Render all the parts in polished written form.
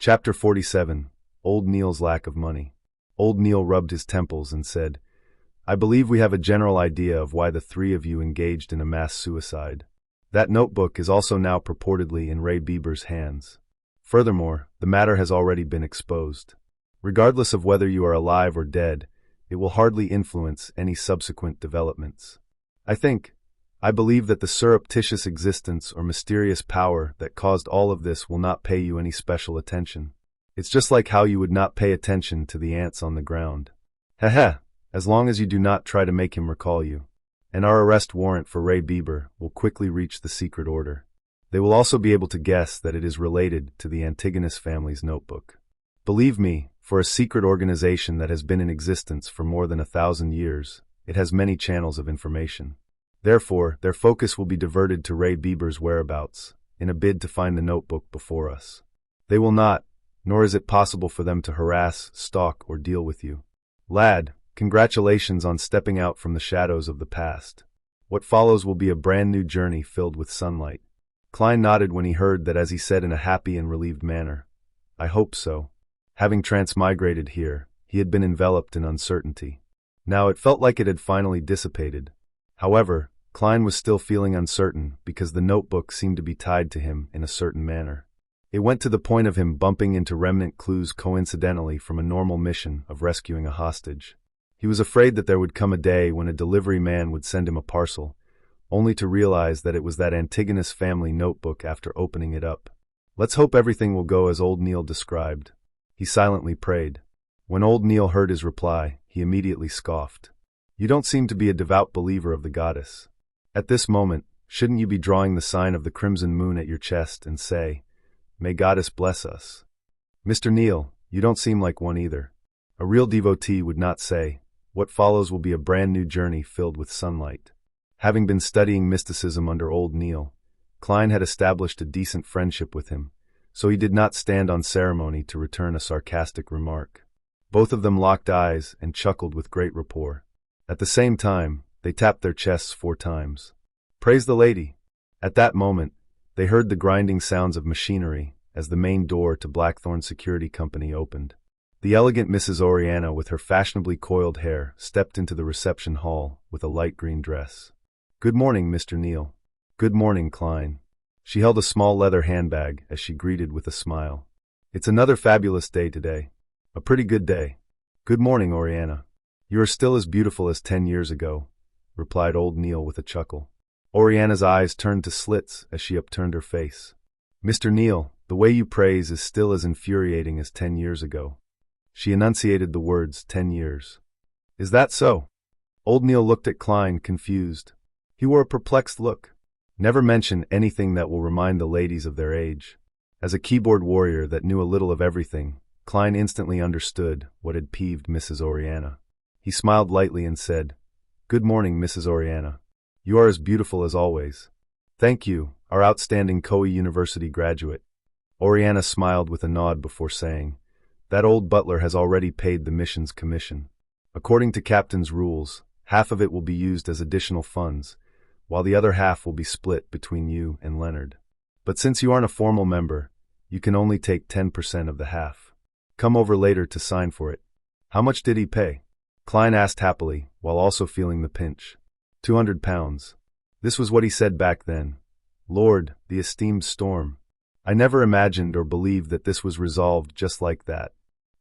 Chapter 47. Old Neil's Lack of Money. Old Neil rubbed his temples and said, "I believe we have a general idea of why the three of you engaged in a mass suicide. That notebook is also now purportedly in Ray Bieber's hands. Furthermore, the matter has already been exposed. Regardless of whether you are alive or dead, it will hardly influence any subsequent developments. I believe that the surreptitious existence or mysterious power that caused all of this will not pay you any special attention. It's just like how you would not pay attention to the ants on the ground. Heh, as long as you do not try to make him recall you. And our arrest warrant for Ray Bieber will quickly reach the secret order. They will also be able to guess that it is related to the Antigonus family's notebook. Believe me, for a secret organization that has been in existence for more than 1,000 years, it has many channels of information. Therefore, their focus will be diverted to Ray Bieber's whereabouts, in a bid to find the notebook before us. They will not, nor is it possible for them to harass, stalk, or deal with you. Lad, congratulations on stepping out from the shadows of the past. What follows will be a brand new journey filled with sunlight." Klein nodded when he heard that, as he said in a happy and relieved manner, "I hope so." Having transmigrated here, he had been enveloped in uncertainty. Now it felt like it had finally dissipated. However, Klein was still feeling uncertain because the notebook seemed to be tied to him in a certain manner. It went to the point of him bumping into remnant clues coincidentally from a normal mission of rescuing a hostage. He was afraid that there would come a day when a delivery man would send him a parcel, only to realize that it was that Antigonus family notebook after opening it up. Let's hope everything will go as old Neil described. He silently prayed. When old Neil heard his reply, he immediately scoffed. "You don't seem to be a devout believer of the goddess. At this moment, shouldn't you be drawing the sign of the crimson moon at your chest and say, 'May goddess bless us'? Mr. Neil, you don't seem like one either. A real devotee would not say, 'What follows will be a brand new journey filled with sunlight.'" Having been studying mysticism under old Neil, Klein had established a decent friendship with him, so he did not stand on ceremony to return a sarcastic remark. Both of them locked eyes and chuckled with great rapport. At the same time, they tapped their chests 4 times. "Praise the lady!" At that moment, they heard the grinding sounds of machinery as the main door to Blackthorn Security Company opened. The elegant Mrs. Oriana, with her fashionably coiled hair, stepped into the reception hall with a light green dress. "Good morning, Mr. Neil." "Good morning, Klein." She held a small leather handbag as she greeted with a smile. "It's another fabulous day today. A pretty good day." "Good morning, Oriana. You are still as beautiful as 10 years ago," replied old Neil with a chuckle. Oriana's eyes turned to slits as she upturned her face. "Mr. Neil, the way you praise is still as infuriating as 10 years ago." She enunciated the words 10 years. "Is that so?" Old Neil looked at Klein, confused. He wore a perplexed look. Never mention anything that will remind the ladies of their age. As a keyboard warrior that knew a little of everything, Klein instantly understood what had peeved Mrs. Oriana. He smiled lightly and said, "Good morning, Mrs. Oriana. You are as beautiful as always." "Thank you, our outstanding Koei University graduate." Oriana smiled with a nod before saying, "That old butler has already paid the mission's commission. According to Captain's rules, half of it will be used as additional funds, while the other half will be split between you and Leonard. But since you aren't a formal member, you can only take 10% of the half. Come over later to sign for it." "How much did he pay?" Klein asked happily, while also feeling the pinch. £200. This was what he said back then. Lord, the esteemed Storm. I never imagined or believed that this was resolved just like that.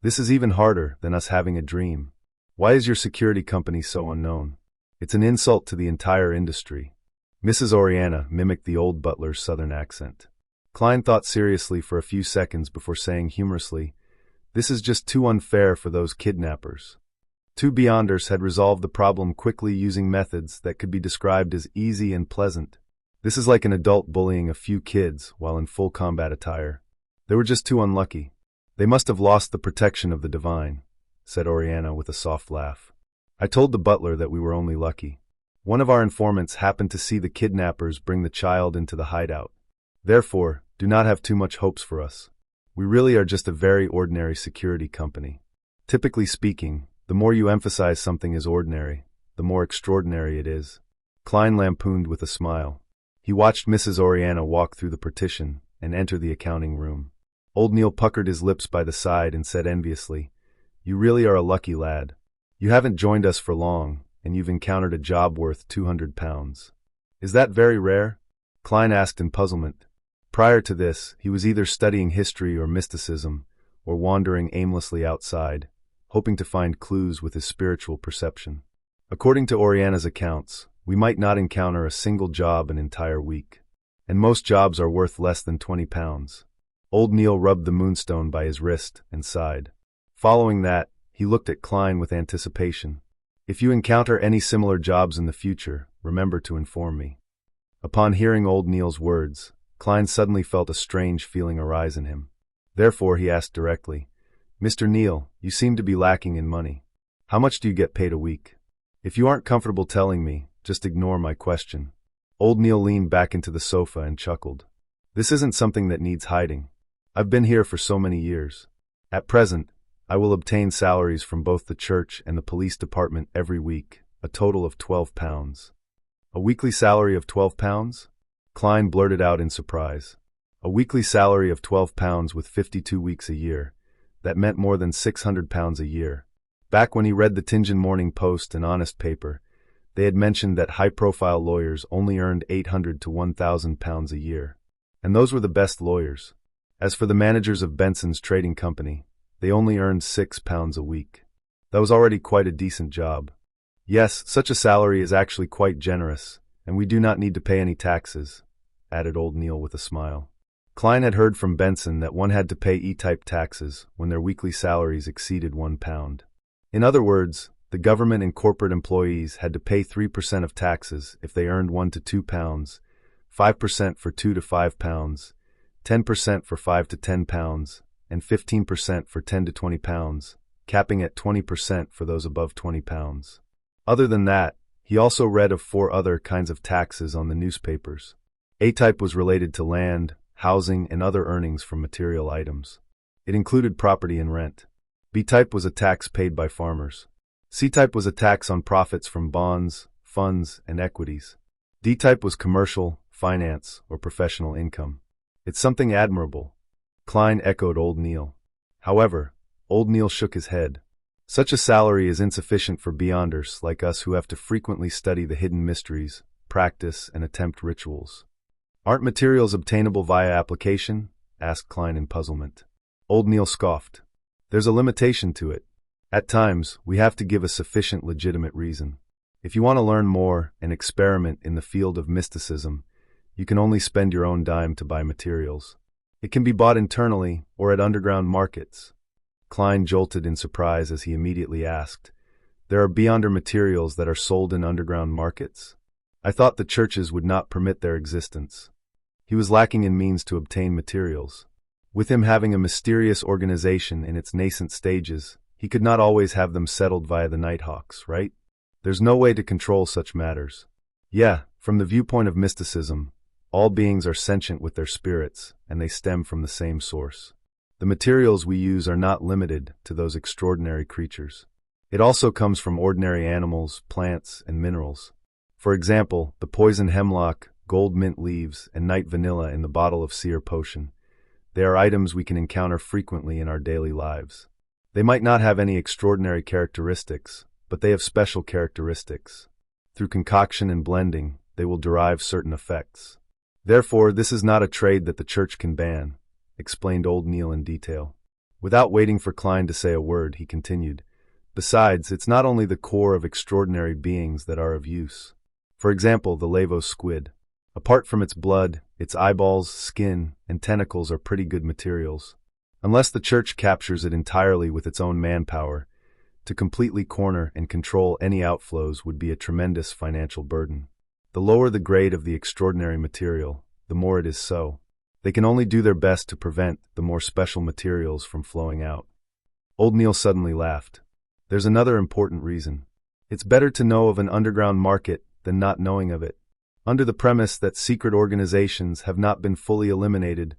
This is even harder than us having a dream. Why is your security company so unknown? It's an insult to the entire industry. Mrs. Oriana mimicked the old butler's southern accent. Klein thought seriously for a few seconds before saying humorously, "This is just too unfair for those kidnappers." 2 Beyonders had resolved the problem quickly using methods that could be described as easy and pleasant. This is like an adult bullying a few kids while in full combat attire. They were just too unlucky. "They must have lost the protection of the divine," said Oriana with a soft laugh. "I told the butler that we were only lucky. One of our informants happened to see the kidnappers bring the child into the hideout. Therefore, do not have too much hopes for us. We really are just a very ordinary security company. Typically speaking, the more you emphasize something as ordinary, the more extraordinary it is." Klein lampooned with a smile. He watched Mrs. Oriana walk through the partition and enter the accounting room. Old Neil puckered his lips by the side and said enviously, "You really are a lucky lad. You haven't joined us for long, and you've encountered a job worth £200. Is that very rare?" Klein asked in puzzlement. Prior to this, he was either studying history or mysticism, or wandering aimlessly outside, hoping to find clues with his spiritual perception. According to Oriana's accounts, we might not encounter a single job an entire week, and most jobs are worth less than £20. Old Neil rubbed the moonstone by his wrist and sighed. Following that, he looked at Klein with anticipation. "If you encounter any similar jobs in the future, remember to inform me." Upon hearing Old Neil's words, Klein suddenly felt a strange feeling arise in him. Therefore he asked directly, "Mr. Neil, you seem to be lacking in money. How much do you get paid a week?" "If you aren't comfortable telling me, just ignore my question." Old Neil leaned back into the sofa and chuckled. "This isn't something that needs hiding. I've been here for so many years. At present, I will obtain salaries from both the church and the police department every week, a total of £12. "A weekly salary of £12? Klein blurted out in surprise. A weekly salary of £12 with 52 weeks a year. That meant more than £600 a year. Back when he read the Tianjin Morning Post and Honest paper, they had mentioned that high-profile lawyers only earned £800 to £1,000 a year. And those were the best lawyers. As for the managers of Benson's trading company, they only earned £6 a week. That was already quite a decent job. Yes, such a salary is actually quite generous, and we do not need to pay any taxes," added Old Neil with a smile. Klein had heard from Benson that one had to pay E-type taxes when their weekly salaries exceeded £1. In other words, the government and corporate employees had to pay 3% of taxes if they earned £1 to £2, 5% for £2 to £5, 10% for £5 to £10, and 15% for £10 to £20, capping at 20% for those above £20. Other than that, he also read of 4 other kinds of taxes on the newspapers. A-type was related to land, housing, and other earnings from material items. It included property and rent. B-type was a tax paid by farmers. C-type was a tax on profits from bonds, funds, and equities. D-type was commercial, finance, or professional income. "It's something admirable," Klein echoed Old Neil. However, Old Neil shook his head. "Such a salary is insufficient for beyonders like us who have to frequently study the hidden mysteries, practice, and attempt rituals." "Aren't materials obtainable via application?" asked Klein in puzzlement. Old Neil scoffed. "There's a limitation to it. At times, we have to give a sufficient legitimate reason. If you want to learn more and experiment in the field of mysticism, you can only spend your own dime to buy materials. It can be bought internally or at underground markets." Klein jolted in surprise as he immediately asked, "There are beyonder materials that are sold in underground markets? I thought the churches would not permit their existence." He was lacking in means to obtain materials. With him having a mysterious organization in its nascent stages, he could not always have them settled via the Nighthawks, right? There's no way to control such matters. Yeah, from the viewpoint of mysticism, all beings are sentient with their spirits, and they stem from the same source. The materials we use are not limited to those extraordinary creatures. It also comes from ordinary animals, plants, and minerals. For example, the poison hemlock, gold mint leaves, and night vanilla in the bottle of seer potion. They are items we can encounter frequently in our daily lives. They might not have any extraordinary characteristics, but they have special characteristics. Through concoction and blending, they will derive certain effects. Therefore, this is not a trade that the church can ban, explained Old Neil in detail. Without waiting for Klein to say a word, he continued, "Besides, it's not only the core of extraordinary beings that are of use. For example, the Lavos squid. Apart from its blood, its eyeballs, skin, and tentacles are pretty good materials. Unless the church captures it entirely with its own manpower, to completely corner and control any outflows would be a tremendous financial burden. The lower the grade of the extraordinary material, the more it is so. They can only do their best to prevent the more special materials from flowing out." Old Neil suddenly laughed. "There's another important reason. It's better to know of an underground market than not knowing of it. Under the premise that secret organizations have not been fully eliminated,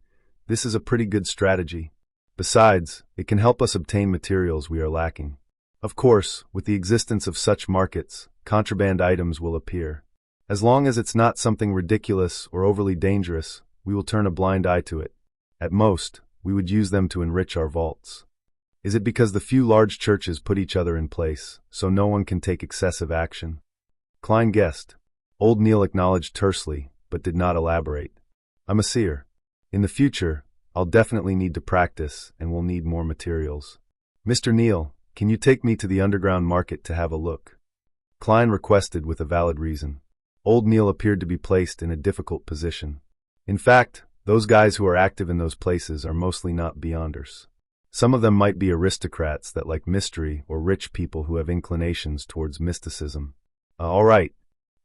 this is a pretty good strategy. Besides, it can help us obtain materials we are lacking. Of course, with the existence of such markets, contraband items will appear. As long as it's not something ridiculous or overly dangerous, we will turn a blind eye to it. At most, we would use them to enrich our vaults. Is it because the few large churches put each other in place, so no one can take excessive action? Klein guessed. Old Neil acknowledged tersely, but did not elaborate. I'm a seer. In the future, I'll definitely need to practice, and we'll need more materials. Mr. Neil, can you take me to the underground market to have a look? Klein requested with a valid reason. Old Neil appeared to be placed in a difficult position. In fact, those guys who are active in those places are mostly not beyonders. Some of them might be aristocrats that like mystery or rich people who have inclinations towards mysticism. All right,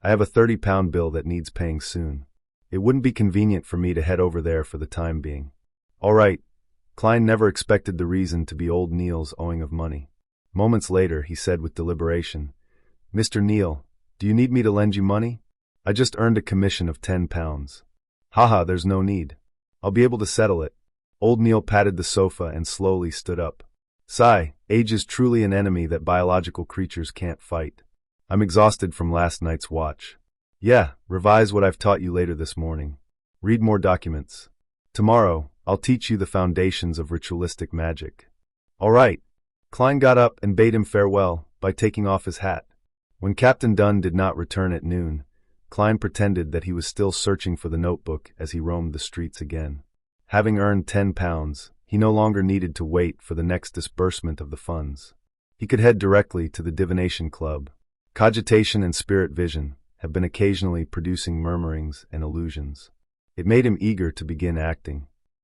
I have a 30-pound bill that needs paying soon. It wouldn't be convenient for me to head over there for the time being. All right. Klein never expected the reason to be old Neil's owing of money. Moments later, he said with deliberation, Mr. Neil, do you need me to lend you money? I just earned a commission of 10 pounds. Haha, there's no need. I'll be able to settle it. Old Neil patted the sofa and slowly stood up. Sigh, age is truly an enemy that biological creatures can't fight. I'm exhausted from last night's watch. Yeah, revise what I've taught you later this morning. Read more documents. Tomorrow, I'll teach you the foundations of ritualistic magic. All right. Klein got up and bade him farewell by taking off his hat. When Captain Dunn did not return at noon, Klein pretended that he was still searching for the notebook as he roamed the streets again. Having earned 10 pounds, he no longer needed to wait for the next disbursement of the funds. He could head directly to the divination club. Cogitation and spirit vision have been occasionally producing murmurings and illusions. It made him eager to begin acting.